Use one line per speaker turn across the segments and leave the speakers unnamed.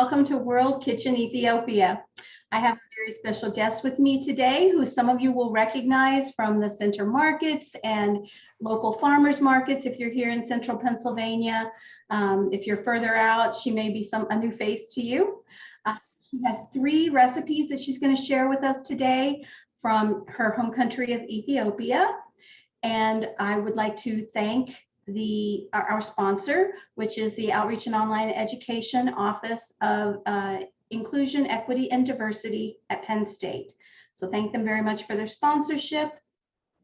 welcome to World Kitchen Ethiopia. I have a very special guest with me today who some of you will recognize from the center markets and local farmers markets if you're here in central Pennsylvania. If you're further out, she may be a new face to you. She has 3 recipes that she's going to share with us today from her home country of Ethiopia. And I would like to thank our sponsor, which is the Outreach and Online Education Office of Inclusion, Equity, and Diversity at Penn State. So thank them very much for their sponsorship.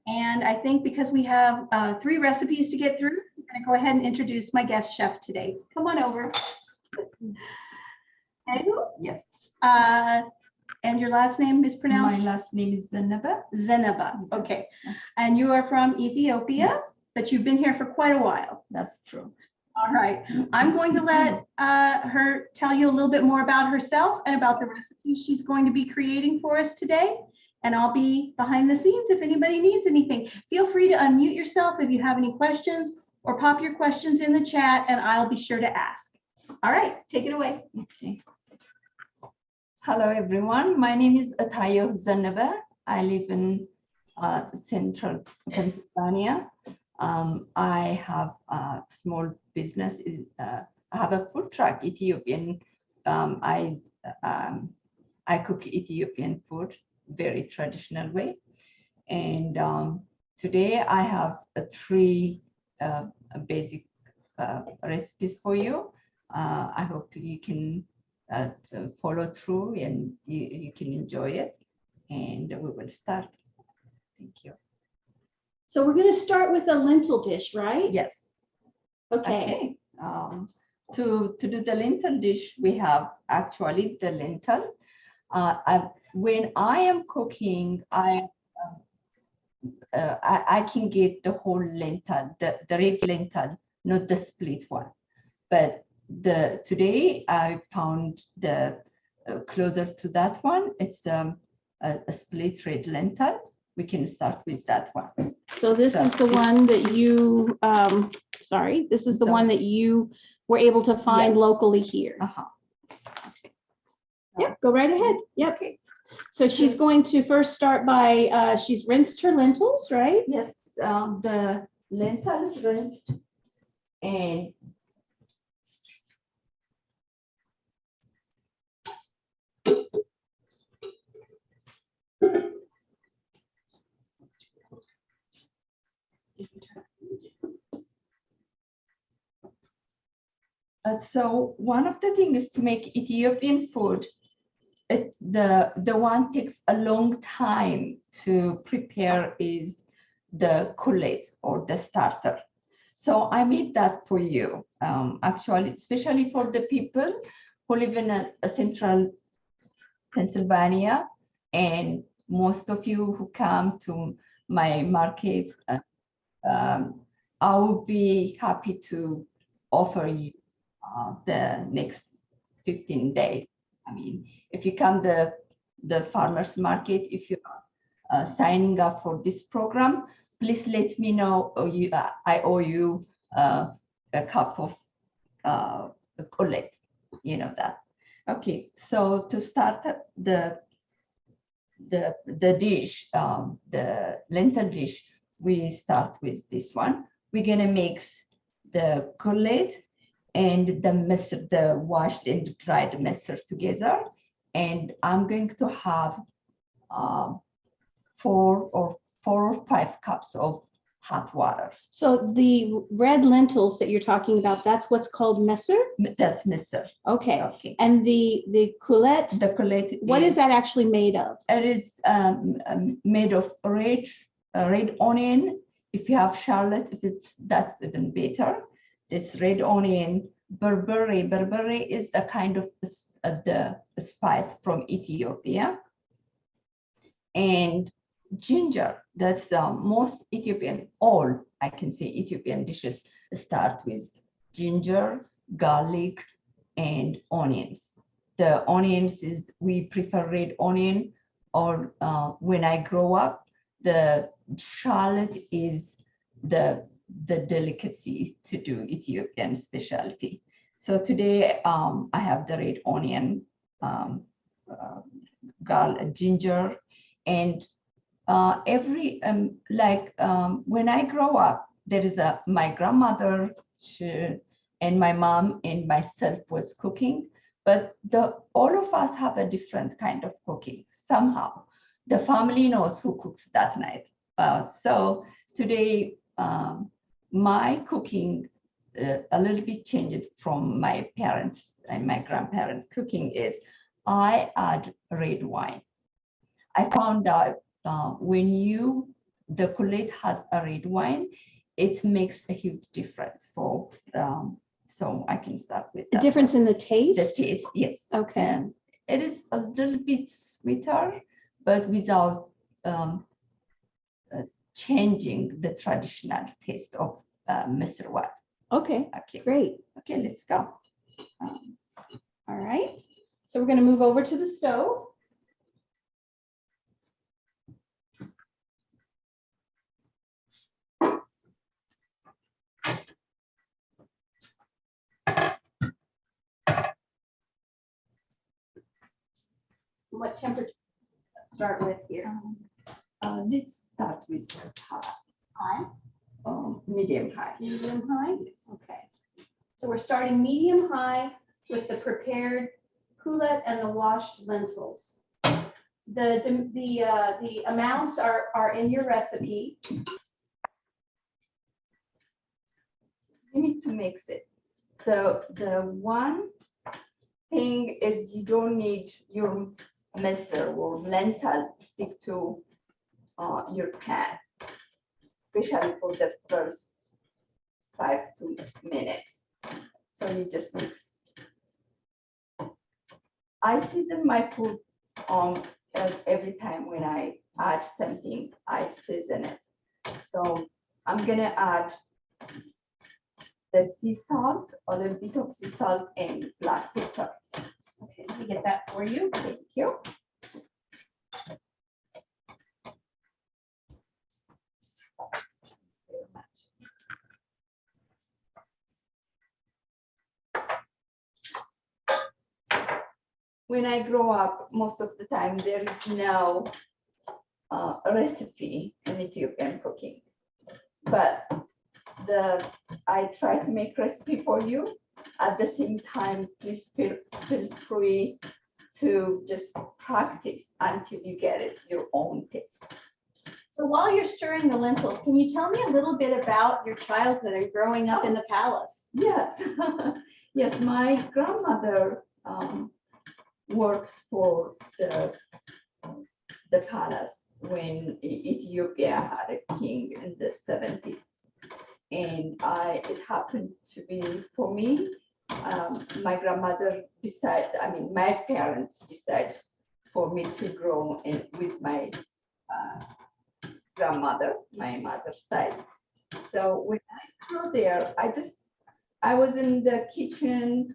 And I think because we have 3 recipes to get through, I'm going to go ahead and introduce my guest chef today. Come on over. Etayehu?
Yes.
And your last name is pronounced?
My last name is Zenebe.
Zenebe. Okay. And you are from Ethiopia?
Yes.
But you've been here for quite a while.
That's true.
All right. I'm going to let her tell you a little bit more about herself and about the recipes she's going to be creating for us today. And I'll be behind the scenes if anybody needs anything. Feel free to unmute yourself if you have any questions or pop your questions in the chat and I'll be sure to ask. All right, take it away.
Okay. Hello, everyone. My name is Etayehu Zenebe. I live in central Pennsylvania. I have a small business. I have a food truck, Ethiopian. I cook Ethiopian food, very traditional way. And today I have 3 basic recipes for you. I hope you can follow through and you can enjoy it. And we will start. Thank you.
So we're going to start with a lentil dish, right?
Yes.
Okay.
To do the lentil dish, we have actually the lentil. When I am cooking, I can get the whole lentil, the red lentil, not the split one. But today I found the closer to that one. It's a split red lentil. We can start with that one.
So this is the one that you, this is the one that you were able to find locally here. Okay. Yep, go right ahead. Yep. Okay. So she's going to first start by, she's rinsed her lentils, right?
Yes, the lentil is rinsed and so one of the things to make Ethiopian food, the one takes a long time to prepare is the kullet or the starter. So I made that for you, actually, especially for the people who live in a central Pennsylvania, and most of you who come to my market, I will be happy to offer you the next 15 days. I mean, if you come the farmers market, if you are signing up for this program, please let me know. I owe you a cup of kullet. You know that. Okay. So to start the dish, the lentil dish, we start with this one. We're gonna mix the kullet and the misr, the washed and dried misr together. And I'm going to have 4 or 5 cups of hot water.
So the red lentils that you're talking about, that's what's called misr?
That's misr.
Okay.
Okay.
And the kullet?
The kullet.
What is that actually made of?
It is made of red onion. If you have shallot, that's even better. This red onion, berbere. Berbere is a kind of the spice from Ethiopia. And ginger. That's most Ethiopian, I can say Ethiopian dishes start with ginger, garlic, and onions. The onions we prefer red onion, or when I grow up, the shallot is the delicacy to do Ethiopian specialty. So today I have the red onion, ginger, and when I grow up, there is my grandmother and my mom and myself was cooking, but all of us have a different kind of cooking. Somehow the family knows who cooks that night. So today my cooking a little bit changed from my parents and my grandparents' cooking is I add red wine. I found out when the cullet has a red wine, it makes a huge difference for, so I can start with
The
that.
difference in the taste?
The taste, yes.
Okay.
And it is a little bit sweeter, but without changing the traditional taste of Mr. Wat.
Okay,
Okay,
great.
okay, let's go.
All right. So we're going to move over to the stove. What temperature to start with here?
Let's start with
High?
medium high.
Medium high? Okay. So we're starting medium high with the prepared coulet and the washed lentils. The amounts are in your recipe.
You need to mix it. The one thing is you don't need your missile or lentil stick to your pan, especially for the first 5 minutes. So you just mix. I season my food every time when I add something, I season it. So I'm gonna add the sea salt, a little bit of sea salt and black pepper.
Okay, let me get that for you.
Thank you. Very much. When I grow up, most of the time there is no recipe in Ethiopian cooking, but I try to make recipe for you. At the same time, please feel free to just practice until you get it your own taste.
So while you're stirring the lentils, can you tell me a little bit about your childhood and growing up in the palace?
Yes, yes, my grandmother works for the palace when Ethiopia had a king in the 70s. And it happened to be for me, my grandmother decided, my parents decided for me to grow in with my grandmother, my mother's side. So when I grew there, I was in the kitchen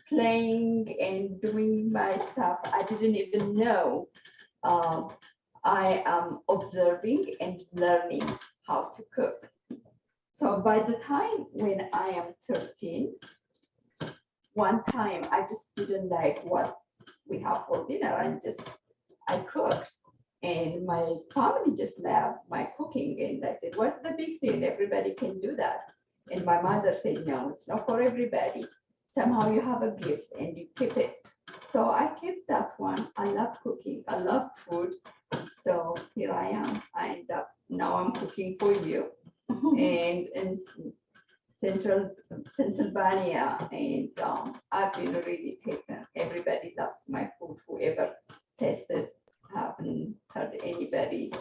playing and doing my stuff. I didn't even know I am observing and learning how to cook. So by the time when I am 13, one time I just didn't like what we have for dinner and I cooked. And my family just loved my cooking. And I said, what's the big deal? Everybody can do that. And my mother said, no, it's not for everybody. Somehow you have a gift and you keep it. So I kept that one. I love cooking. I love food. So here I am. Now I'm cooking for you. And in central Pennsylvania, and I've been really taken. Everybody loves my food. Whoever tasted, haven't heard anybody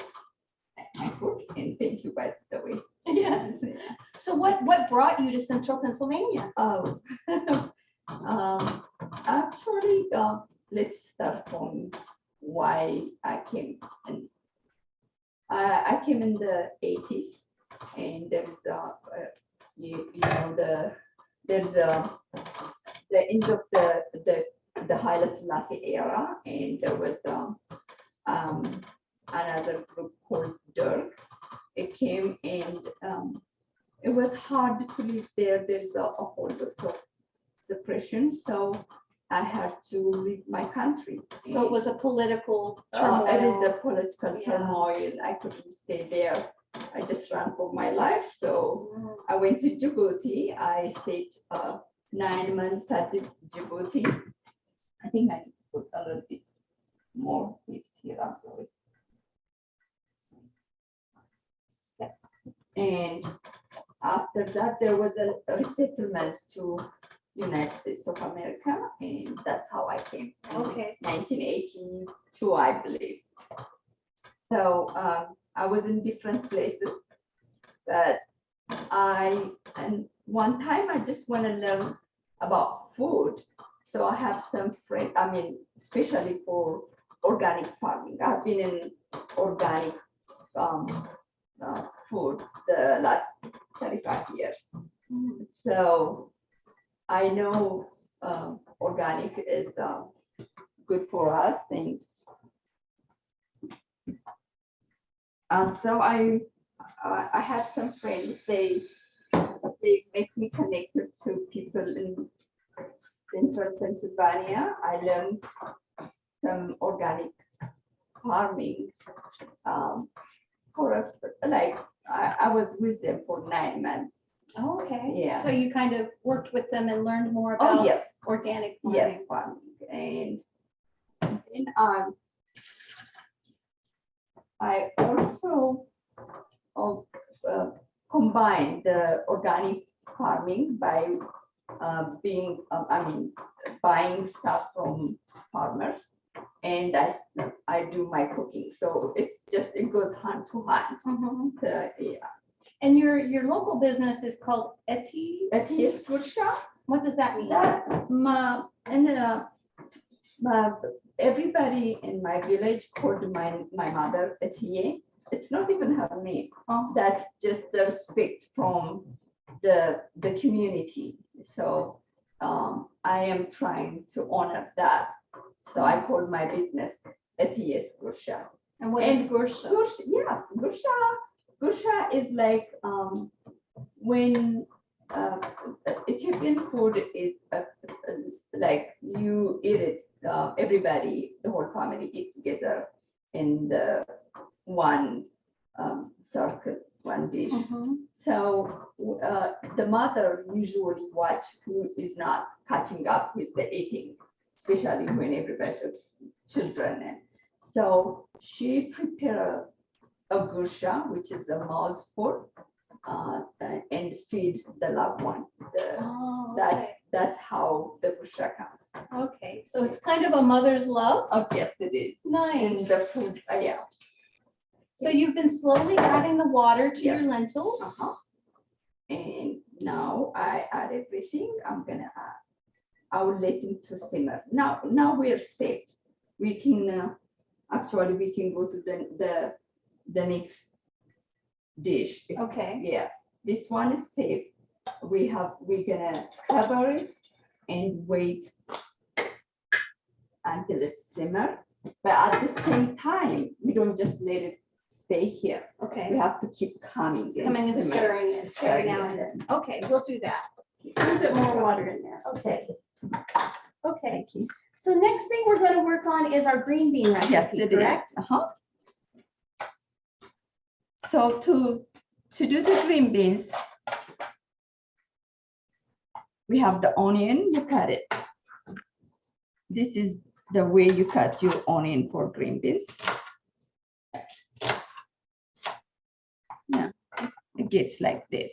like my food. And thank you, by the way.
Yeah. So what brought you to central Pennsylvania?
Oh, actually, let's start from why I came. And I came in the 80s, and there's there's the end of the Haile Selassie era, and there was another group called Dirk. It came and it was hard to live there. There's a whole lot of oppression, so I had to leave my country.
So it was a political
It
turmoil.
is a political turmoil. I couldn't stay there. I just ran for my life. So I went to Djibouti. I stayed 9 months at Djibouti. I think I need to put a little bit more leaves here. I'm sorry. Yeah. And after that, there was a resettlement to United States of America, and that's how I came.
Okay.
1982, I believe. So I was in different places, but and one time I just want to learn about food. So I have some friends, I mean, especially for organic farming. I've been in organic food the last 35 years. So I know organic is good for us, and so I have some friends. They make me connected to people in central Pennsylvania. I learned some organic farming I was with them for 9 months.
Oh, okay.
Yeah.
So you kind of worked with them and learned more about
Yes.
organic farming.
Yes, farming. And then I also combined the organic farming by buying stuff from farmers, and I do my cooking. So it goes hand to hand.
Mhm.
Yeah.
And your local business is called Etey?
Etayehu Zenebe.
What does that mean?
Everybody in my village called my mother Etey. It's not even her name.
Oh.
That's just the respect from the community. So I am trying to honor that. So I call my business Etayehu Zenebe.
And what is gursha?
Yes, gursha is like when Ethiopian food is like you eat it, everybody, the whole family eat together in the one circle, one dish.
Mhm.
So the mother usually watch who is not catching up with the eating, especially when everybody's children. And so she prepared a gursha, which is a mouthful, and feed the loved one.
Oh, okay.
That's how the gursha comes.
Okay, so it's kind of a mother's love.
Oh, yes, it is.
Nice.
And the food, yeah.
So you've been slowly adding the water to your
Yes.
lentils.
And now I add everything. I will let it to simmer. Now we're safe. We can actually we can go to the next dish.
Okay.
Yes, this one is safe. We're gonna cover it and wait until it simmer. But at the same time, we don't just let it stay here. We
Okay.
have to keep coming
Coming and
simmer.
stirring it every now and then. Okay, we'll do that. A little bit more water in there.
Okay.
Okay.
Thank you.
So next thing we're going to work on is our green bean recipe,
Yes, it is.
correct?
So to do the green beans, we have the onion. You cut it. This is the way you cut your onion for green beans. Yeah, it gets like this.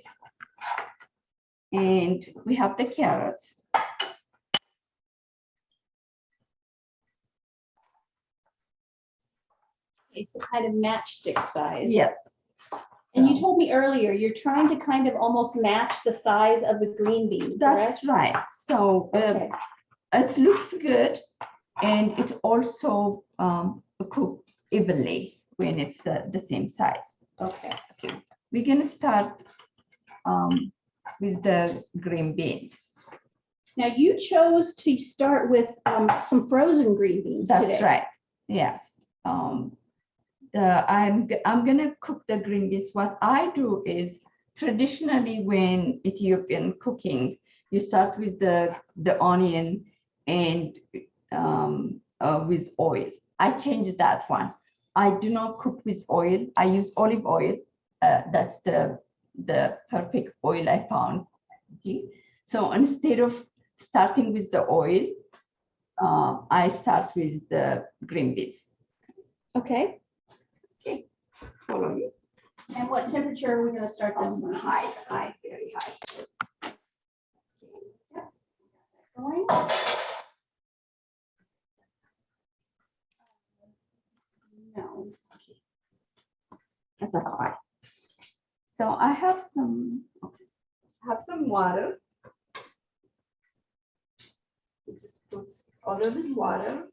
And we have the carrots.
It's a kind of matchstick size.
Yes.
And you told me earlier, you're trying to kind of almost match the size of the green bean, correct?
That's right. So
Okay.
it looks good, and it also cook evenly when it's the same size.
Okay.
We're gonna start with the green beans.
Now you chose to start with some frozen green beans
That's
today.
right. Yes. I'm gonna cook the green beans. What I do is traditionally when Ethiopian cooking, you start with the onion and with oil. I changed that one. I do not cook with oil. I use olive oil. That's the perfect oil I found. Okay. So instead of starting with the oil, I start with the green beans.
Okay.
Okay. Follow me.
And what temperature are we going to start this one?
High, very high.
Going. No.
Okay. That's fine. So I have some water. You just put a little water.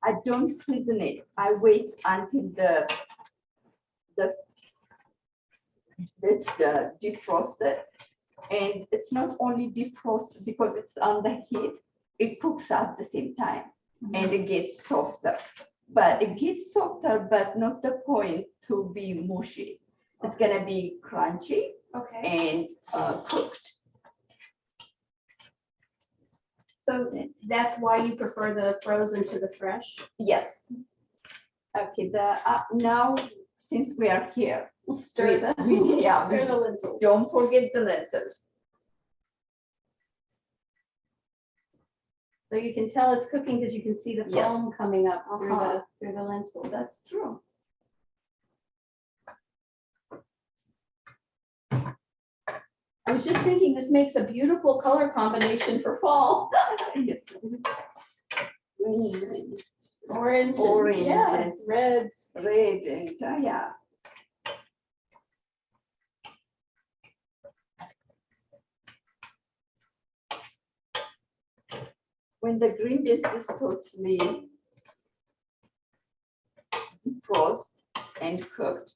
I don't season it. I wait until it's defrosted, and it's not only defrosted because it's on the heat. It cooks at the same time, and it gets softer. But it gets softer, but not the point to be mushy. It's gonna be crunchy and cooked.
So that's why you prefer the frozen to the fresh?
Yes. Okay. Now since we are here,
We'll stir the lentils.
Don't forget the lentils.
So you can tell it's cooking because you can see the
Yes.
foam coming up through the lentils.
That's true.
I was just thinking this makes a beautiful color combination for fall.
Green,
Orange,
Orange
yeah,
and
reds.
red, and yeah. When the green beans is totally defrosted and cooked,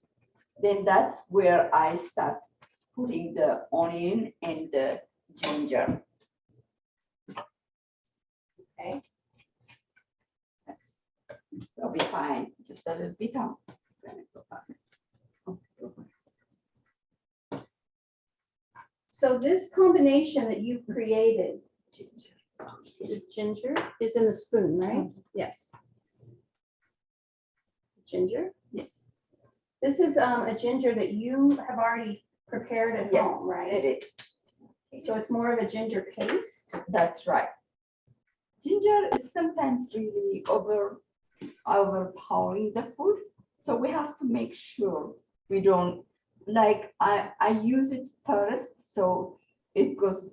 then that's where I start putting the onion and the ginger.
Okay.
That'll be fine. Just a little bit.
So this combination that you've created, ginger is in the spoon, right? Yes. Ginger?
Yes.
This is a ginger that you have already prepared at
Yes,
home, right?
it is.
So it's more of a ginger paste?
That's right. Ginger is sometimes really overpowering the food. So we have to make sure we don't, like I use it first, so it goes,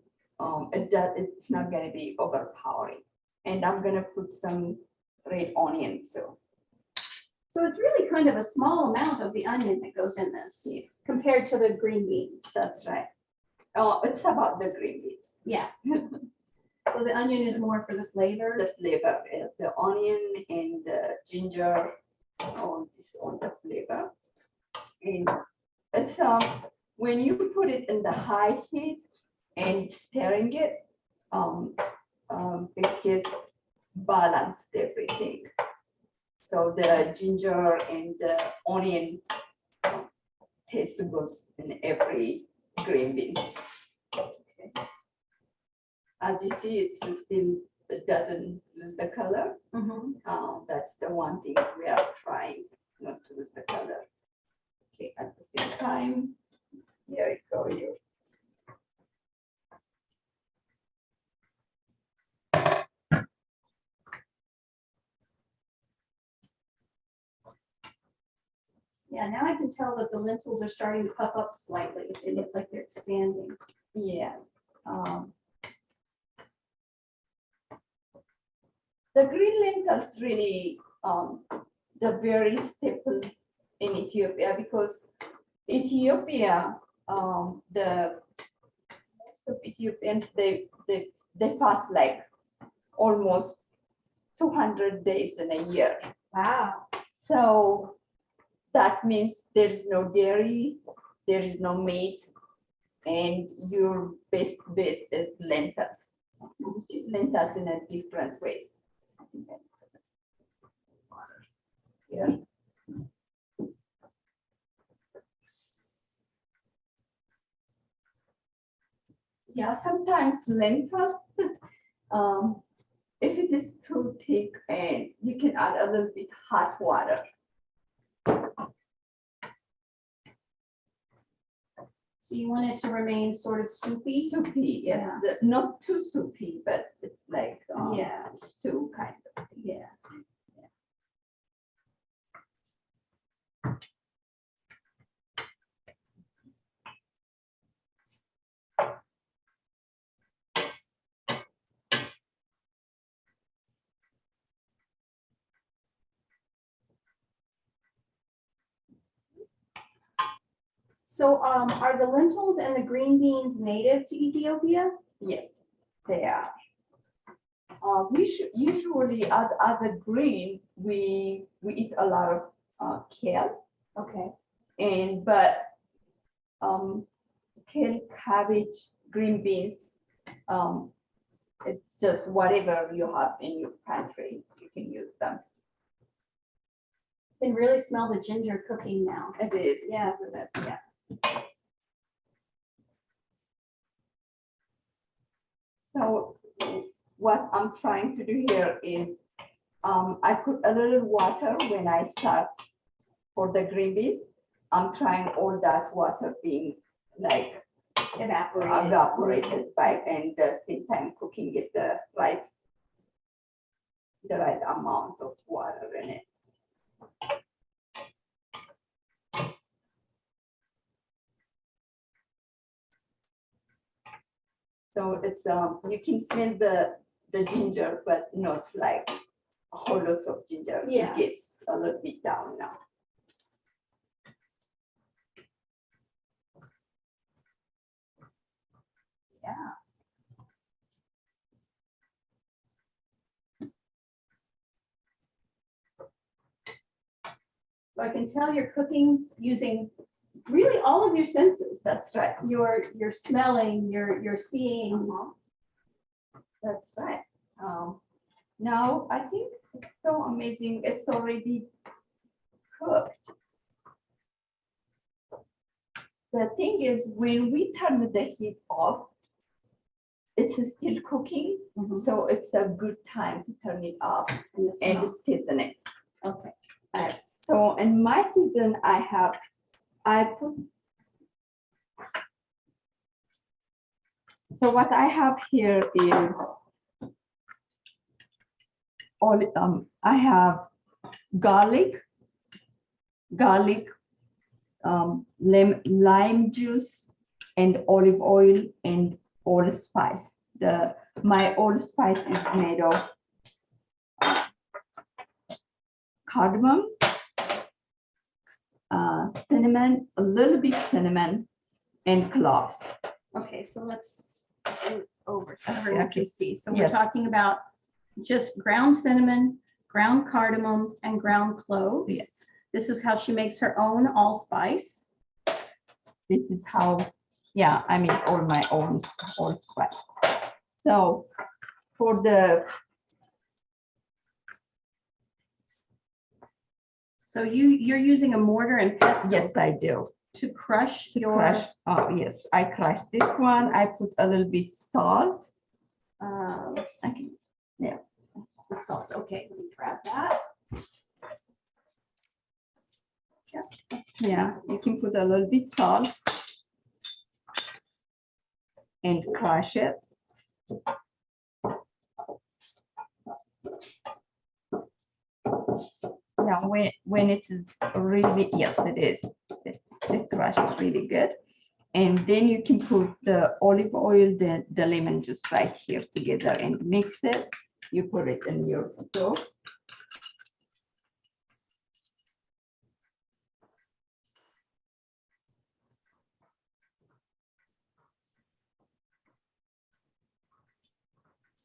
it's not gonna be overpowering. And I'm gonna put some red onion, so.
So it's really kind of a small amount of the onion that goes in this
Yes,
compared to the green beans.
that's right. Oh, it's about the green beans.
Yeah. So the onion is more for the flavor.
The flavor, the onion and the ginger, all this on the flavor. And it's when you put it in the high heat and stirring it, it gets balanced everything. So the ginger and the onion taste goes in every green bean. Okay. As you see, it doesn't lose the color. That's the one thing we are trying not to lose the color. Okay, at the same time, here it goes.
Yeah, now I can tell that the lentils are starting to puff up slightly. It looks like they're expanding.
Yes. The green lentils really the very staple in Ethiopia, because Ethiopia, the most of Ethiopians they fast like almost 200 days in a year.
Wow.
So that means there's no dairy, there is no meat, and your best bet is lentils. Lentils in a different ways. Here. Yeah, sometimes lentil, if it is too thick, and you can add a little bit hot water.
So you want it to remain sort of soupy?
Soupy, yes,
Yeah.
not too soupy, but it's like
Yeah.
stew kind of.
Yeah. So are the lentils and the green beans native to Ethiopia?
Yes, they are. We should usually as a green, we eat a lot of kale,
Okay.
but kale, cabbage, green beans, it's just whatever you have in your pantry, you can use them.
You can really smell the ginger cooking now.
It is.
Yeah, yeah.
So what I'm trying to do here is I put a little water when I start for the green beans. I'm trying all that water being like evaporated by, and the same time cooking it the right amount of water in it. So it's you can smell the ginger, but not like a whole lot of ginger.
Yeah.
It gets a little bit down now.
Yeah. So I can tell you're cooking using really all of your senses.
That's right.
You're smelling, you're seeing.
That's right. Now I think it's so amazing. It's already cooked. The thing is, when we turn the heat off, it's still cooking.
Mhm.
So it's a good time to turn it off
And the
and
smell.
season it.
Okay.
So in my season, I put. So what I have here is I have garlic, lime juice, and olive oil and allspice. My allspice is made of cardamom, cinnamon, a little bit cinnamon, and cloves.
Okay, so let's do it over so
Okay,
everyone
okay.
can see. So we're
Yes.
talking about just ground cinnamon, ground cardamom, and ground cloves.
Yes,
This is how she makes her own allspice.
this is how, yeah, I make all my own allspice. So for the,
So you're using a mortar and pestle
yes, I do.
to crush your
Crush, oh, yes, I crushed this one. I put a little bit salt. I can, yeah.
the salt. Okay, let me grab that.
Yeah, you can put a little bit salt and crush it. Yeah, when it is really, yes, it is. It crushed really good. And then you can put the olive oil, the lemon juice right here together and mix it. You put it in your stove.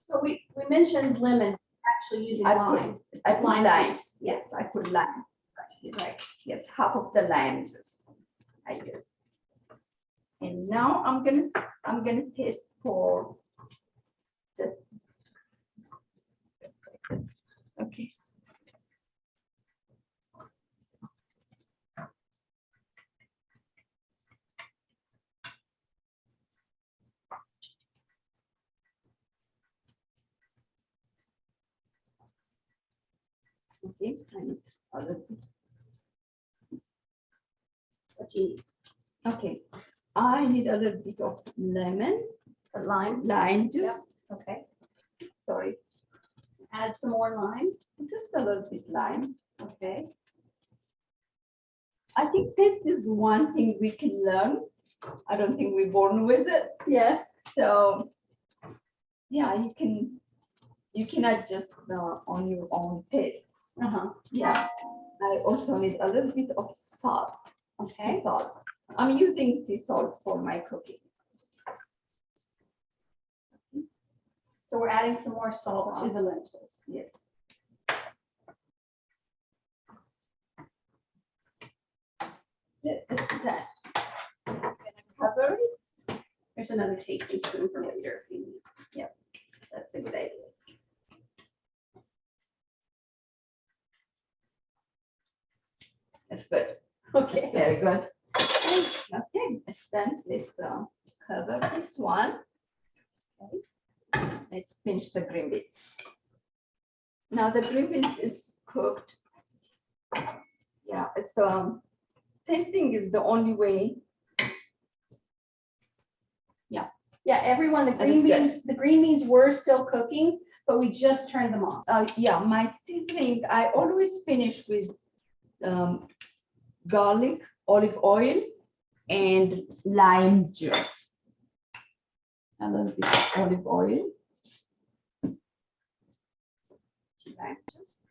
So we mentioned lemon, actually using lime.
I put
Lime
lime.
juice.
Yes, I put lime. Right. Yes, half of the lime juice I use. And now I'm gonna taste for this. Okay. Okay, I need other.
What you need.
Okay, I need a little bit of lemon,
A lime.
lime juice.
Yep. Okay.
Sorry,
Add some more lime.
just a little bit lime.
Okay.
I think this is one thing we can learn. I don't think we're born with it.
Yes.
So, yeah, you can adjust on your own taste.
Uh-huh.
Yeah, I also need a little bit of salt.
Okay.
Sea salt. I'm using sea salt for my cooking.
So we're adding some more salt to the lentils.
Yes. That's that. I'm gonna cover it.
There's another tasting spoon for later if you need.
Yep, that's a good idea. That's good.
Okay.
Very good. Okay, it's done. Let's cover this one. Okay. Let's pinch the green beans. Now the green beans is cooked. Yeah, it's tasting is the only way.
Yeah, everyone,
That is good.
the green beans were still cooking, but we just turned them off.
Yeah, my seasoning, I always finish with garlic, olive oil, and lime juice. A little bit of olive oil. Lime juice.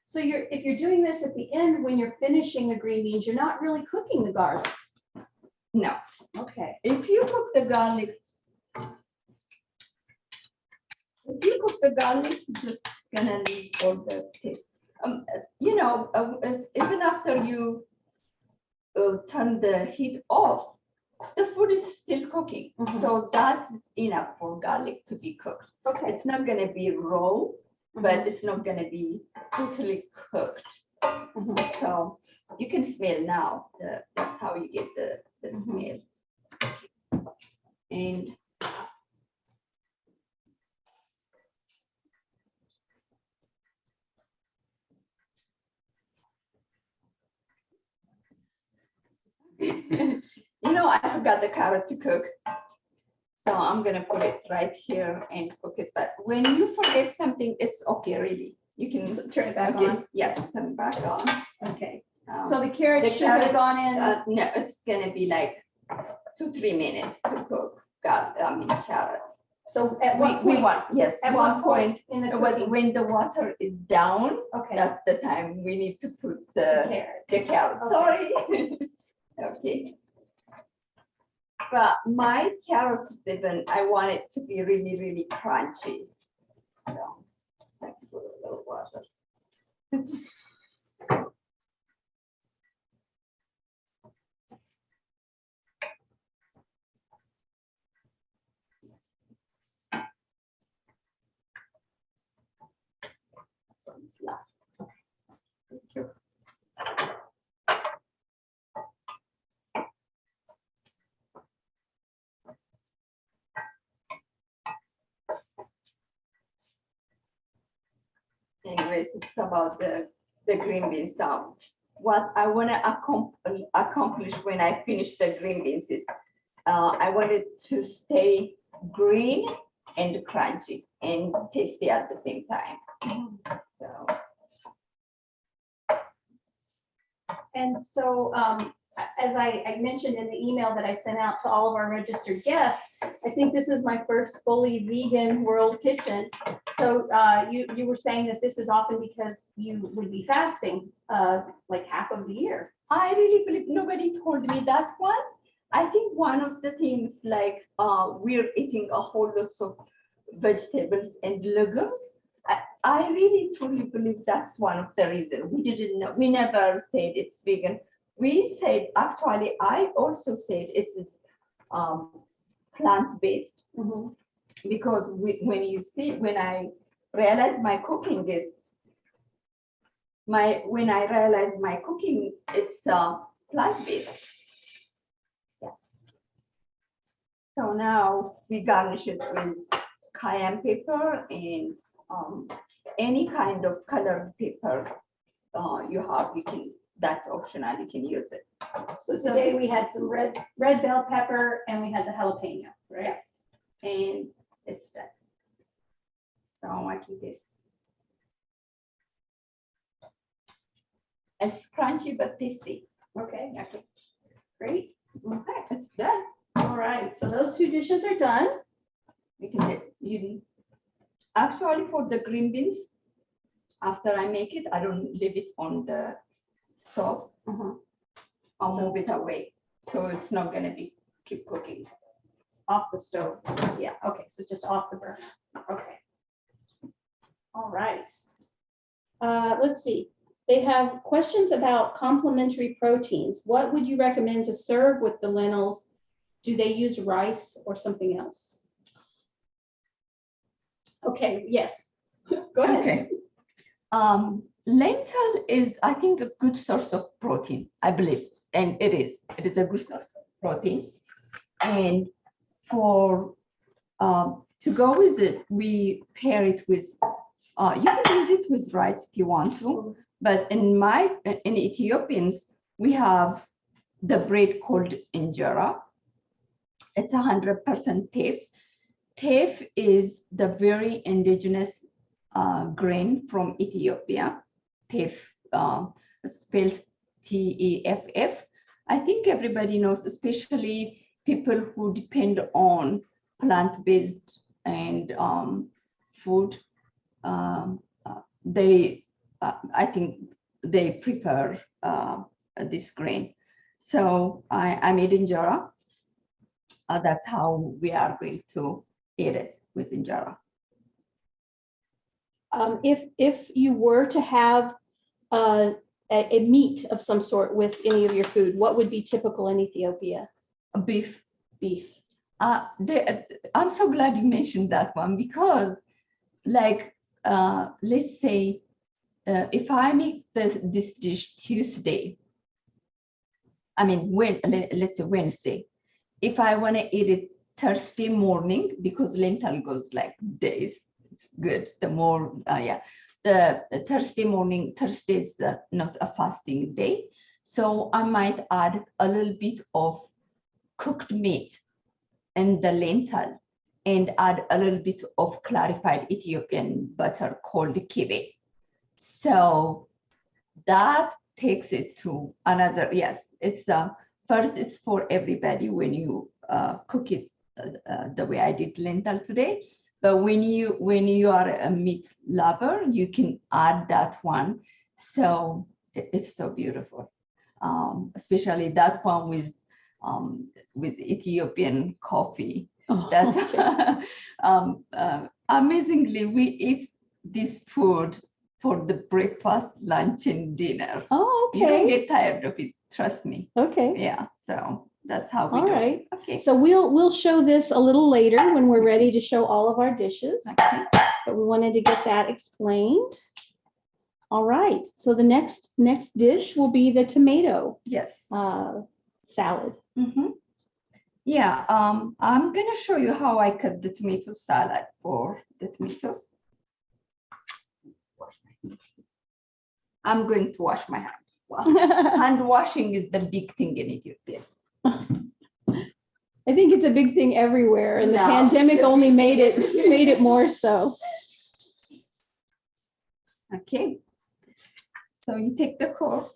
So if you're doing this at the end, when you're finishing the green beans, you're not really cooking the garlic.
No,
Okay.
if you cook the garlic, it's just gonna lose all the taste. You know, even after you turn the heat off, the food is still cooking.
Mhm.
So that's enough for garlic to be cooked.
Okay.
It's not gonna be raw,
Mhm.
but it's not gonna be totally cooked.
Mhm.
So you can smell now. That's how you get the
Mhm.
smell. And you know, I forgot the carrot to cook. So I'm gonna put it right here and cook it. But when you forget something, it's okay, really. You can
Turn it back
okay,
on.
yes, turn it back on.
Okay.
Um,
So the carrots should have
carrots,
gone in.
no, it's gonna be like 2-3 minutes to cook. Carrots.
So at what
We
point?
want, yes,
At
one
what point in the
it was
cooking?
when the water is down.
Okay.
That's the time we need to put
Carrots.
the carrots.
Okay.
Sorry. Okay. But my carrots, even I want it to be really, really crunchy. So I put a little water. Last. Thank you. Anyways, it's about the green beans. What I want to accomplish when I finish the green beans is I want it to stay green and crunchy and tasty at the same time. So
And so, as I mentioned in the email that I sent out to all of our registered guests, I think this is my first fully vegan world kitchen. So you were saying that this is often because you would be fasting like half of the year.
I really believe nobody told me that one. I think one of the things like we're eating a whole lot of vegetables and legumes. I really truly believe that's one of the reasons. We didn't know, we never said it's vegan. We said, actually, I also said it is plant-based.
Mm-hmm.
Because when I realized my cooking is, when I realized my cooking, it's plant-based. Yeah. So now we garnish it with cayenne pepper and any kind of colored paper you have, that's optional, you can use it.
So today we had some red bell pepper and we had the jalapeno, right?
Yes, and it's done. So I keep this. It's crunchy but tasty.
Okay,
Okay,
great.
okay, it's done.
All right, so those two dishes are done.
We can actually for the green beans, after I make it, I don't leave it on the stove. I'll move it away, so it's not gonna keep cooking.
Off the stove. Yeah, okay, so just off the burner. Okay. All right. Let's see. They have questions about complementary proteins. What would you recommend to serve with the lentils? Do they use rice or something else? Okay, yes. Go ahead.
Okay. Lentil is, I think, a good source of protein, I believe, and it is. It is a good source of protein. And for to go with it, we pair it with. You can use it with rice if you want to, but in Ethiopians, we have the bread called injera. It's 100% teff. Teff is the very indigenous grain from Ethiopia. Teff spells T-E-F-F. I think everybody knows, especially people who depend on plant-based and food. I think they prefer this grain. So I made injera. That's how we are going to eat it, with injera.
If you were to have a meat of some sort with any of your food, what would be typical in Ethiopia?
Beef.
Beef.
I'm so glad you mentioned that one, because like, let's say, if I make this dish Tuesday, I mean, let's say Wednesday, if I want to eat it Thursday morning, because lentil goes like days, it's good. The more, the Thursday morning, Thursday is not a fasting day. So I might add a little bit of cooked meat and the lentil, and add a little bit of clarified Ethiopian butter called kibe. So that takes it to another, yes, it's first, it's for everybody when you cook it the way I did lentil today. But when you are a meat lover, you can add that one. So it's so beautiful, especially that one with Ethiopian coffee.
Oh,
That's
okay.
Amazingly, we eat this food for the breakfast, lunch, and dinner.
Oh,
You don't
okay.
get tired of it, trust me.
Okay.
Yeah, so that's how we
All
do
right.
it. Okay.
So we'll show this a little later when we're ready to show all of our dishes.
Okay.
But we wanted to get that explained. All right. So the next dish will be the tomato
Yes.
salad.
Yeah, I'm gonna show you how I cut the tomato salad for the tomatoes. I'm going to wash my hand. Wow. Hand washing is the big thing in Ethiopia.
I think it's a big thing everywhere, and the
No.
pandemic only made it more so.
Okay. So you take the core.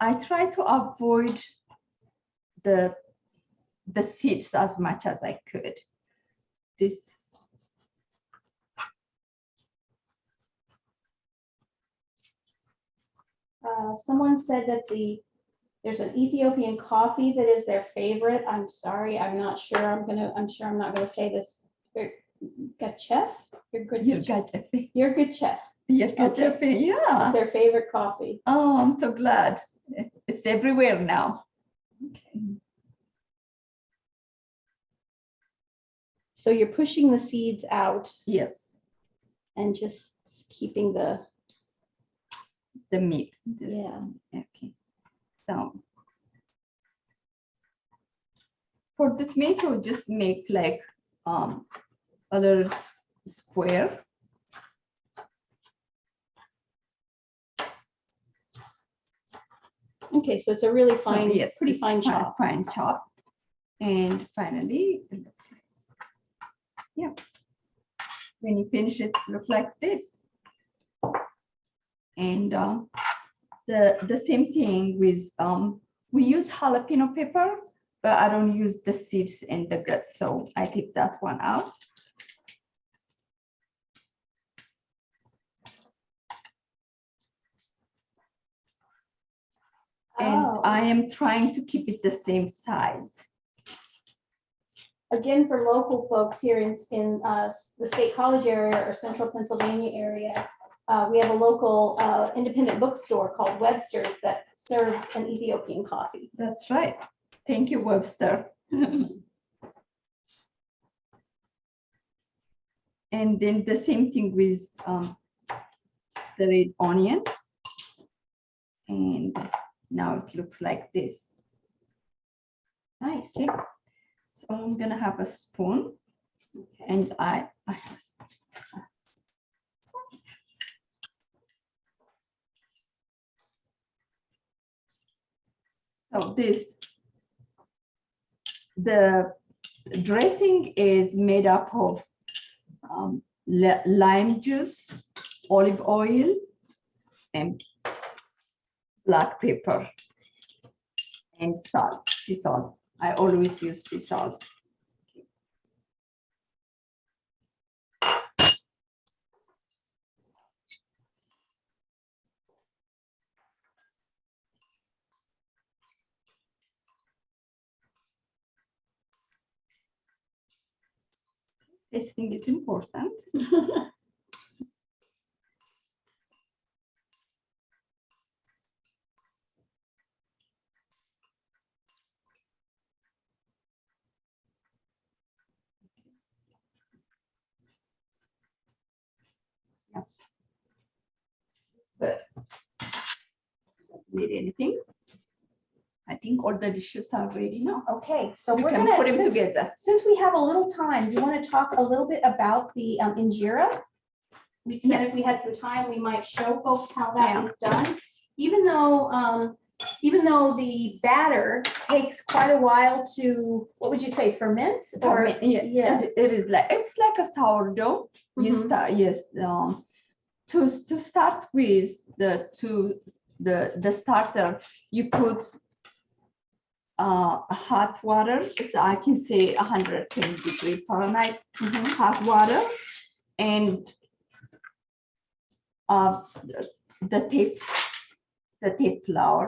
I try to avoid the seeds as much as I could.
Someone said that there's an Ethiopian coffee that is their favorite. I'm sorry, I'm not sure. I'm sure I'm not gonna say this. Gachef? You're good. You're good chef. Okay.
Yeah.
It's their favorite coffee.
Oh, I'm so glad. It's everywhere now. Okay.
So you're pushing the seeds out.
Yes.
And just keeping the
meat.
Yeah.
Okay. So For the tomato, just make like a little square.
Okay, so it's a really
So,
fine,
yes,
pretty
it's
fine chop.
Fine chop. And finally, it looks like, yeah. When you finish it, looks like this. And the same thing with we use jalapeno pepper, but I don't use the seeds and the guts, so I take that one out. And
Oh.
I am trying to keep it the same size.
Again, for local folks here in the State College area or Central Pennsylvania area, we have a local independent bookstore called Webster's that serves an Ethiopian coffee.
That's right. Thank you, Webster. And then the same thing with the red onions. And now it looks like this.
Nice.
Okay. So I'm gonna have a spoon,
Okay.
and I have a spoon. So the dressing is made up of lime juice, olive oil, and black pepper, and salt, sea salt. I always use sea salt. Tasting is important. But don't need anything. I think all the dishes are ready now.
Okay, so
We
we're
can
gonna
put them
since,
together.
since we have a little time, do you want to talk a little bit about the injera? We said
Yes.
if we had some time, we might show folks how that
Yeah.
is done. Even though the batter takes quite a while to, what would you say, ferment? Or
Yeah,
yeah.
it is like, it's like a sourdough. You
Mhm.
start, yes. To start with the starter, you put hot water. It's, I can say 110 Fahrenheit hot water, and the tape flour.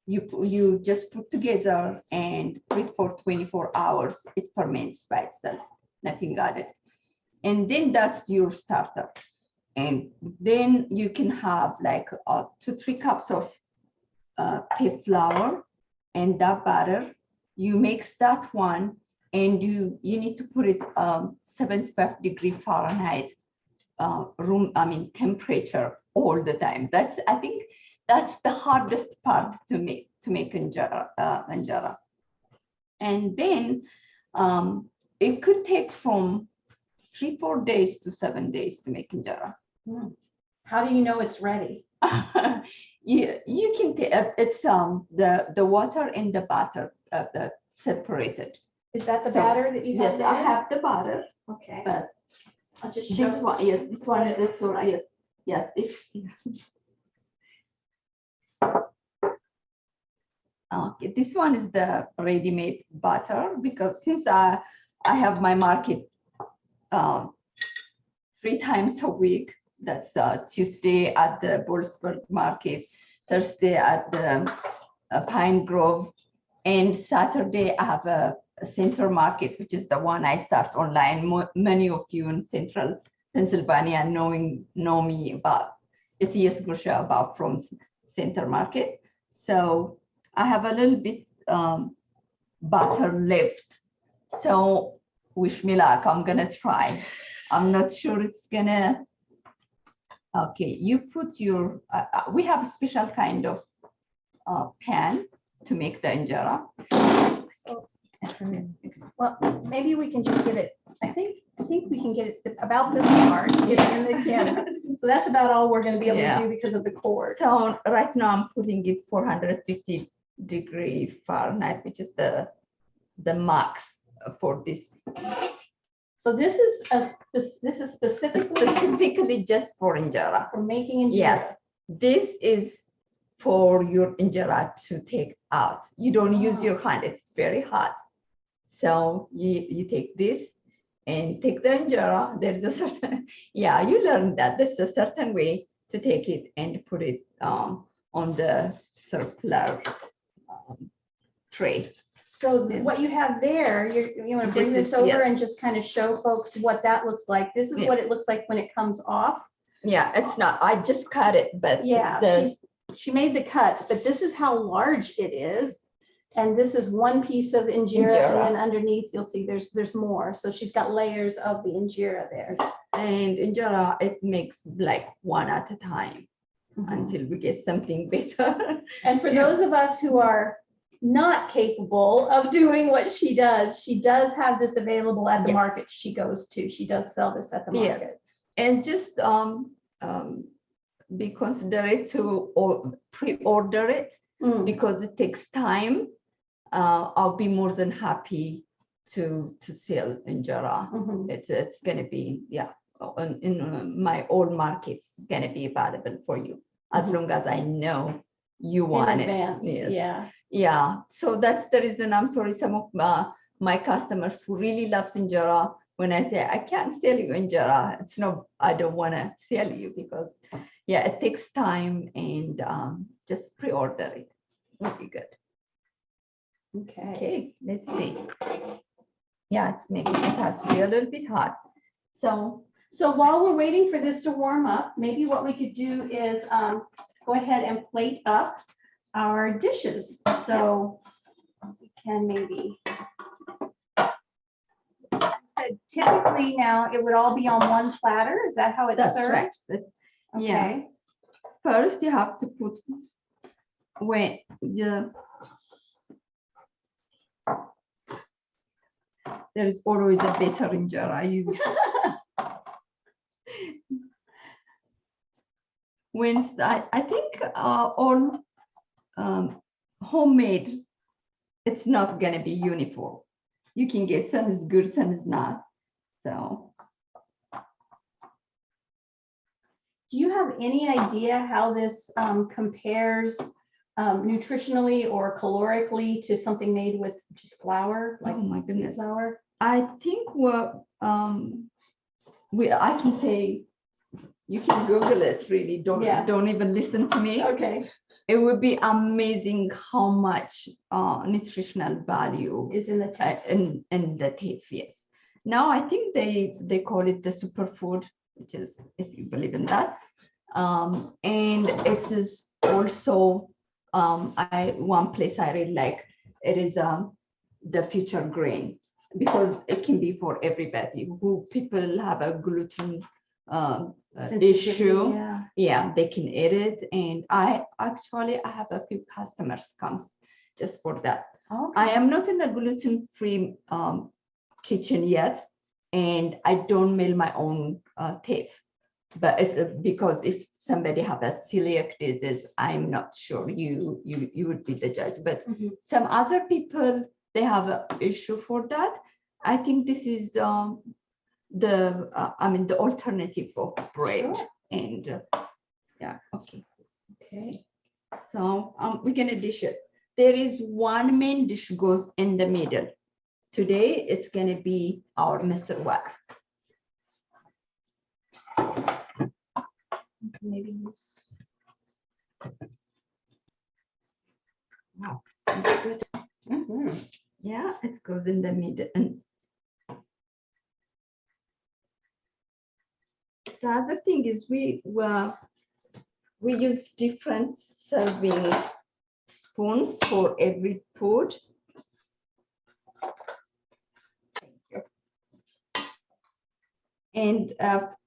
You just put together and wait for 24 hours. It ferments by itself, nothing added. And then that's your starter. And then you can have like 2 to 3 cups of tape flour and that batter. You mix that one, and you need to put it 75 Fahrenheit temperature all the time. I think that's the hardest part to make injera. And then it could take from 3-4 days to 7 days to make injera.
How do you know it's ready?
You can it's the water and the batter separated.
Is that the
So,
batter that you have?
Yes, I
there?
have the batter,
Okay.
but
I'll just show
this one, yes, this one is
what it
it. So
looks like.
yes, if okay, this one is the ready-made butter, because since I have my market 3 times a week. That's Tuesday at the Bollesburg Market, Thursday at the Pine Grove, and Saturday I have a Center Market, which is the one I start online. Many of you in Central Pennsylvania know me about Etey's grocery about from Center Market. So I have a little bit butter left. So wish me luck. I'm gonna try. I'm not sure it's gonna. Okay, you put your. We have a special kind of pan to make the injera.
So, Well, maybe we can just get it, I think we can get it about this far, get it in the camera. So that's about all we're gonna be able to do because of the cord.
So right now I'm putting it 450-degree Fahrenheit, which is the max for this.
So this is
Specifically just for injera.
for making injera.
Yes, this is for your injera to take out. You don't use your hand, it's very hot. So you take this and take the injera. There's a certain, you learn that there's a certain way to take it and put it on the circular tray.
So what you have there, you want to bring this over and just kind of show folks what that looks like. This is what it looks like when it comes off.
Yeah, it's not, I just cut it, but
yeah, she made the cuts, but this is how large it is. And this is one piece of injera, and then underneath you'll see there's more. So she's got layers of the injera there.
And injera, it makes like one at a time until we get something better.
And for those of us who are not capable of doing what she does have this available at the market she goes to. She does sell this at the market.
And just be considerate to pre-order it because it takes time. I'll be more than happy to sell injera. It's gonna be in my old markets. It's gonna be available for you as long as I know you want it. Yeah. So that's the reason. I'm sorry, some of my customers who really love injera, when I say I can't sell you injera, it's no, I don't want to sell you because it takes time, and just pre-order it would be good. Okay, let's see. Yeah, it has to be a little bit hot. So
while we're waiting for this to warm up, maybe what we could do is go ahead and plate up our dishes. So we can maybe, typically now it would all be on one platter. Is that how it's served?
Right.
Okay.
Yeah. First you have to put there is always a better injera. I think all homemade, it's not going to be uniform. You can get some is good, some is not. So
do you have any idea how this compares nutritionally or calorically to something made with just flour, like
my goodness,
flour?
I think I can say, you can Google it, really. Don't even listen to me.
Okay.
It would be amazing how much nutritional value
is in the teff.
In the teff, yes. Now I think they call it the superfood, which is, if you believe in that. And it is also one place I really like. It is the future grain, because it can be for everybody who people have a gluten issue. They can eat it. And I have a few customers comes just for that. I am not in the gluten-free kitchen yet, and I don't mail my own teff. But because if somebody have a celiac disease, I'm not sure. You would be the judge. But some other people, they have an issue for that. I think this is the alternative of bread.
Sure.
And okay. So we're gonna dish it. There is one main dish goes in the middle. Today it's gonna be our misir wak.
Maybe use.
Wow, sounds good. Yeah, it goes in the middle. And the other thing is we use different serving spoons for every food. And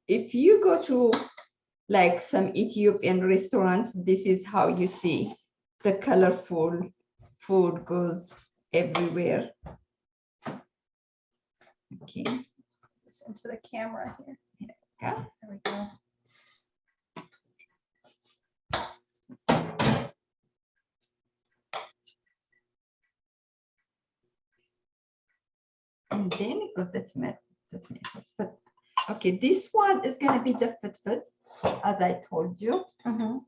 if you go to like some Ethiopian restaurants, this is how you see the colorful food goes everywhere. Okay.
Put this into the camera here.
Yeah.
There we go.
And then we got the tomato. But okay, this one is gonna be the fit, as I told you.
Mm-hmm.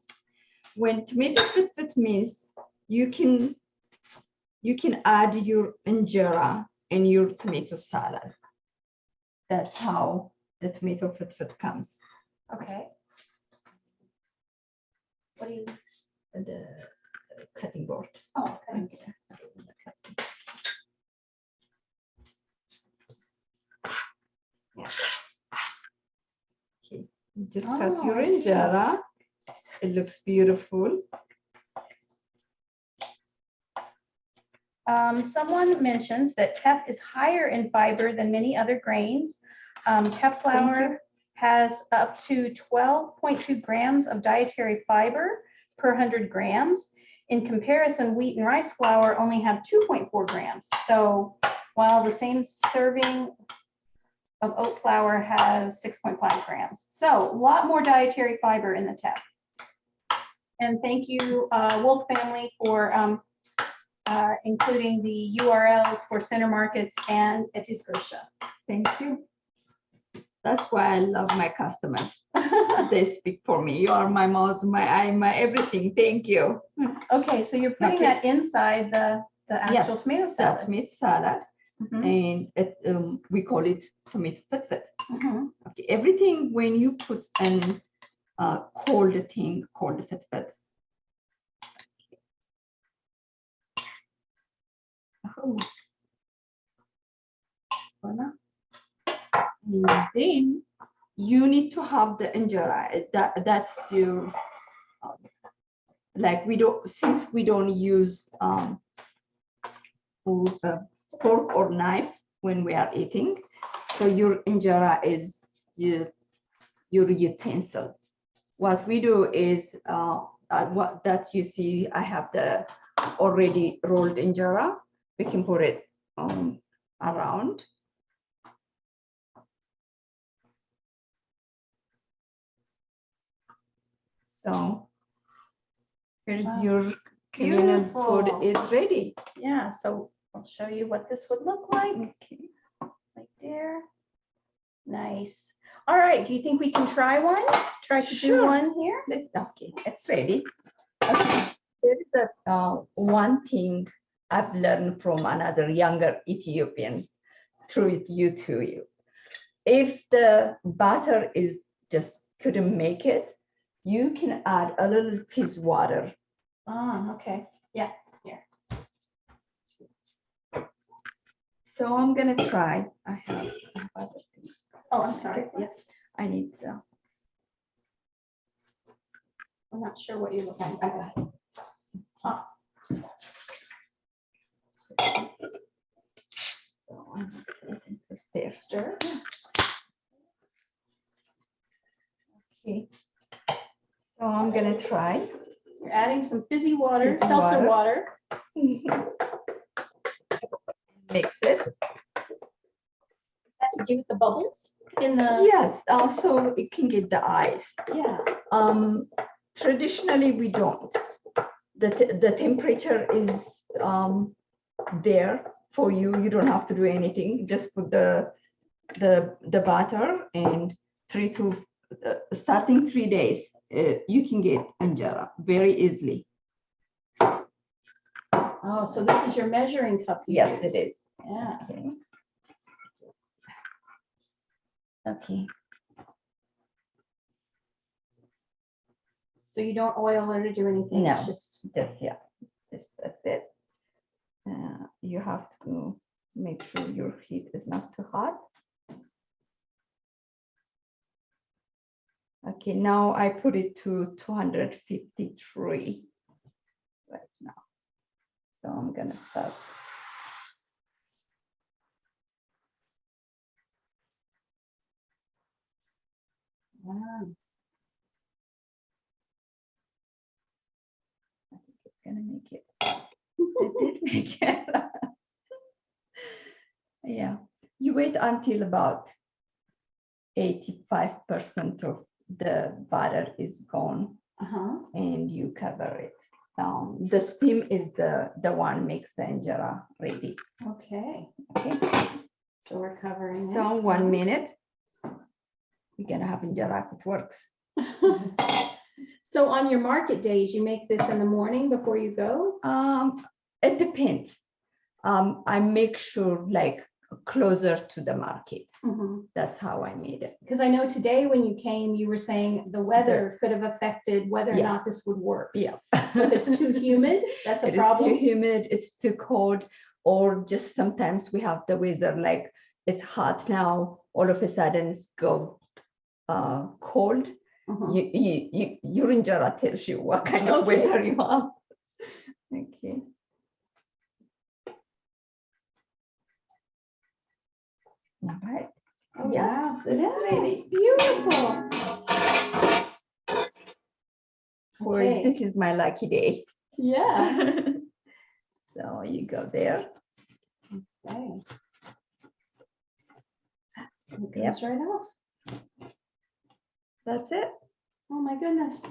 When tomato fit means you can add your injera in your tomato salad. That's how the tomato fit comes.
Okay. What do you?
The cutting board.
Oh, okay.
Yeah. Okay, you just cut your
I see.
injera. It looks beautiful.
Someone mentions that teff is higher in fiber than many other grains. Teff flour has up to 12.2 grams of dietary fiber per 100 grams. In comparison, wheat and rice flour only have 2.4 grams. So while the same serving of oat flour has 6.5 grams. So a lot more dietary fiber in the teff. And thank you, Wolf family, for including the URLs for center markets and Etey's Grocery.
Thank you. That's why I love my customers. They speak for me. You are my mouse, my eye, my everything. Thank you.
Okay, so you're putting that inside the actual
Yes,
tomato salad.
Tomato salad,
Mhm.
and we fit.
Mhm.
Okay, everything when you put in cold thing called fit. Oh. Voila. And then you need to have the injera. That's your like since we don't use fork or knife when we are eating, so your injera is your utensil. What we do is what that you see, I have the already rolled injera. We can put it around. So here's
Wow.
your communal food
Beautiful.
is ready.
Yeah, so I'll show you what this would look like.
Okay.
Right there. Nice. All right, do you think we can try one? Try to do
Sure.
one here?
Okay, it's ready. Okay, there is one thing I've learned from another younger Ethiopians through YouTube. If the batter is just couldn't make it, you can add a little piece water.
Ah, okay. Yeah.
So I'm gonna try. I have other things.
Oh, I'm sorry.
Yes, I need.
I'm not sure what you're looking
I
for.
got it.
Ah.
So I'm going to stay.
Stir.
Okay. So I'm gonna try.
You're adding some fizzy water,
Fizzy
seltzer water.
Mix it.
To give it the bubbles in the.
Yes, also it can get the ice.
Yeah.
Traditionally we don't. The temperature is there for you. You don't have to do anything. Just put the batter, and starting 3 days, you can get injera very easily.
Oh, so this is your measuring cup?
Yes, it is.
Yeah.
Okay. Okay.
So you don't oil it or do anything?
No,
It's just
yeah, that's it. You have to make sure your heat is not too hot. Okay, now I put it to 253 right now. So I'm gonna start.
wow.
I think it's gonna make it. It did make it. Yeah. You wait until about 85% of the butter is gone, and you cover it. The steam is the one makes the injera ready.
Okay.
Okay.
So we're covering
So
it.
1 minute, you're gonna have injera if it works.
So on your market days, you make this in the morning before you go?
It depends. I make sure like closer to the market. That's how I made it.
Because I know today when you came, you were saying the weather could have affected whether or not
Yes.
this would work.
Yeah.
So if it's too humid, that's a
It is
problem.
too humid, it's too cold, or just sometimes we have the weather like it's hot now, all of a sudden it's go cold. Your injera tells you what kind of weather you have. Okay. All right.
Oh,
Yes,
wow.
it is
Yeah,
ready.
it's beautiful. Okay.
This is my lucky day.
Yeah.
So you go there.
Okay. It
Yep.
comes right off.
That's it.
Oh my goodness.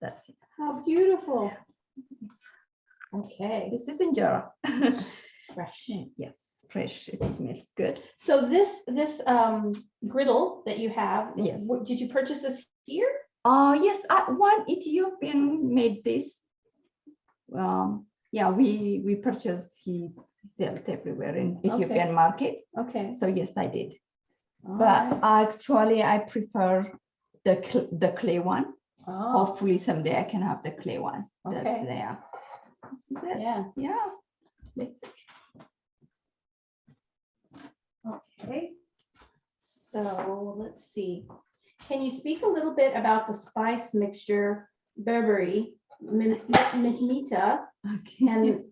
That's it.
How beautiful. Okay.
This is injera.
Fresh.
Yes, fresh. It smells good.
So this griddle that you have,
Yes.
Did you purchase this here?
Yes, one Ethiopian made this. Yeah, we purchased. He sells everywhere in Ethiopian market.
Okay.
So yes, I did.
All
But
right.
actually, I prefer the clay one.
Oh,
Hopefully someday I can have the clay one.
Okay.
That's there. This is it.
yeah.
Yeah. Let's see.
Okay. So let's see. Can you speak a little bit about the spice mixture, Berberi, Mita,
Okay.
and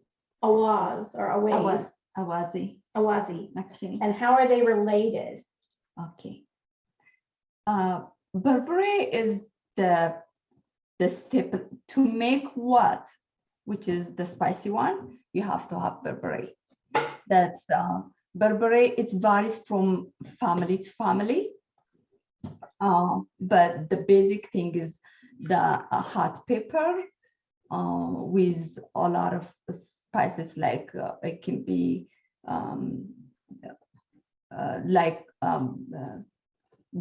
Awaz or Awaz,
Awazi.
Awazi,
Okay.
and how are they related?
Okay. Berberi is the step to make what, which is the spicy one. You have to have Berberi. That's Berberi. It varies from family to family, but the basic thing is the hot pepper with a lot of spices, like it can be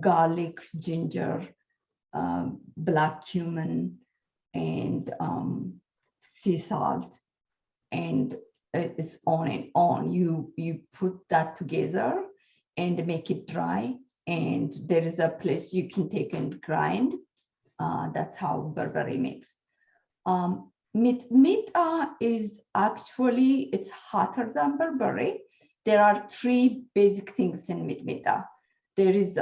garlic, ginger, black cumin, and sea salt, and it's on and on. You put that together and make it dry, and there is a place you can take and grind. That's how Berberi makes. Mita is actually, it's hotter than Berberi. There are three basic things in Mita. There is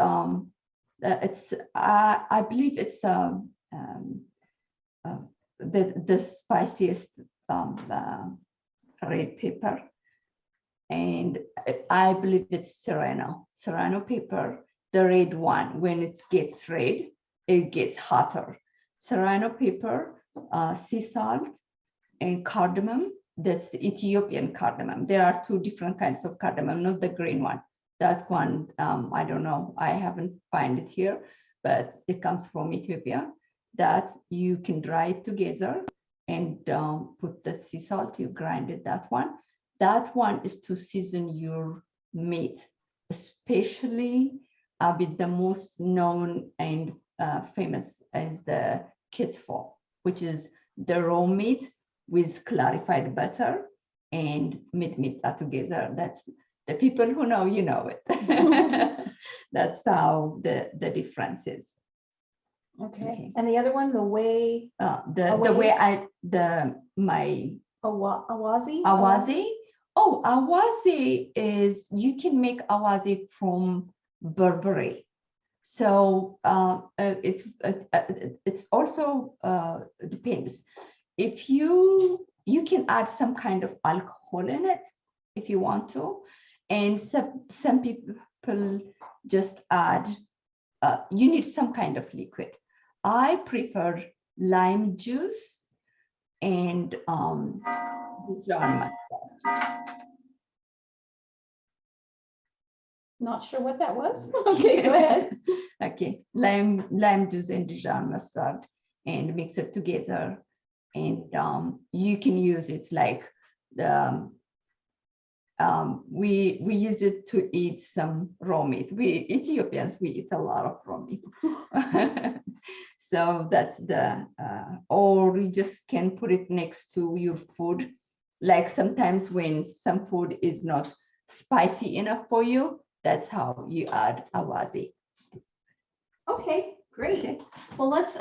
I believe it's the spiciest red pepper, and I believe it's serrano pepper, the red one. When it gets red, it gets hotter. Serrano pepper, sea salt, and cardamom. That's the Ethiopian cardamom. There are two different kinds of cardamom, not the green one. That one, I don't know, I haven't found it here, but it comes from Ethiopia. That you can dry it together and put the sea salt, you grind it, that one. That one is to season your meat, especially with the most known and famous as the kitfo, which is the raw meat with clarified butter and meat together. That's the people who know, you know it. That's how the difference is.
Okay. And the other one, the way
my
Awazi?
Awazi. Oh, Awazi is, you can make Awazi from Berberi. So it's also depends. If you can add some kind of alcohol in it if you want to, and some people just add. You need some kind of liquid. I prefer lime juice and Dijon mustard.
Not sure what that was. Okay, go ahead.
Okay, lime juice and Dijon mustard, and mix it together. And you can use it like the we use it to eat some raw meat. We Ethiopians, we eat a lot of raw meat. So that's the or you just can put it next to your food. Like sometimes when some food is not spicy enough for you, that's how you add awazi.
Okay, great. Well, let's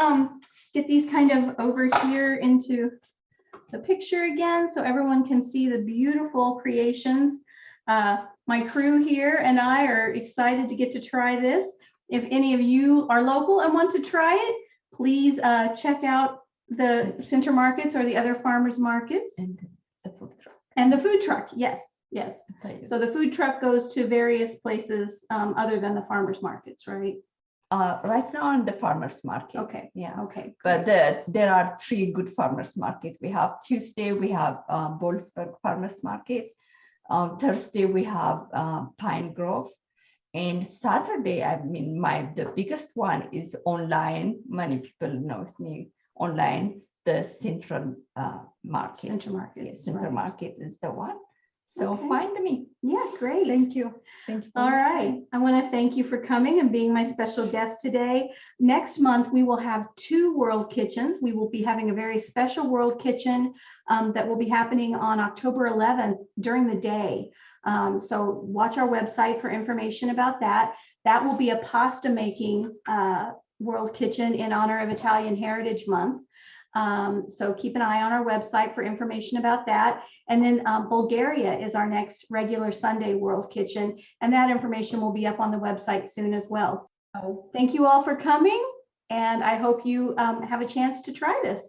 get these kind of over here into the picture again so everyone can see the beautiful creations. My crew here and I are excited to get to try this. If any of you are local and want to try it, please check out the center markets or the other farmers markets.
And the food truck.
And the food truck, yes, yes. So the food truck goes to various places other than the farmers markets, right?
Right now in the farmers market.
Okay.
Yeah.
Okay.
But there are 3 good farmers market. We have Tuesday, we have Bollesburg Farmers Market. Thursday, we have Pine Grove. And Saturday, I mean, the biggest one is online. Many people know me online. The Central Market.
Center market.
Yes, Central
right.
Market is the one. So
Okay.
find me.
Yeah, great.
Thank you. Thank you.
All right. I want to thank you for coming and being my special guest today. Next month, we will have 2 world kitchens. We will be having a very special world kitchen that will be happening on October 11th during the day. So watch our website for information about that. That will be a pasta making world kitchen in honor of Italian Heritage Month. So keep an eye on our website for information about that. And then Bulgaria is our next regular Sunday World Kitchen, and that information will be up on the website soon as well. So thank you all for coming, and I hope you have a chance to try this.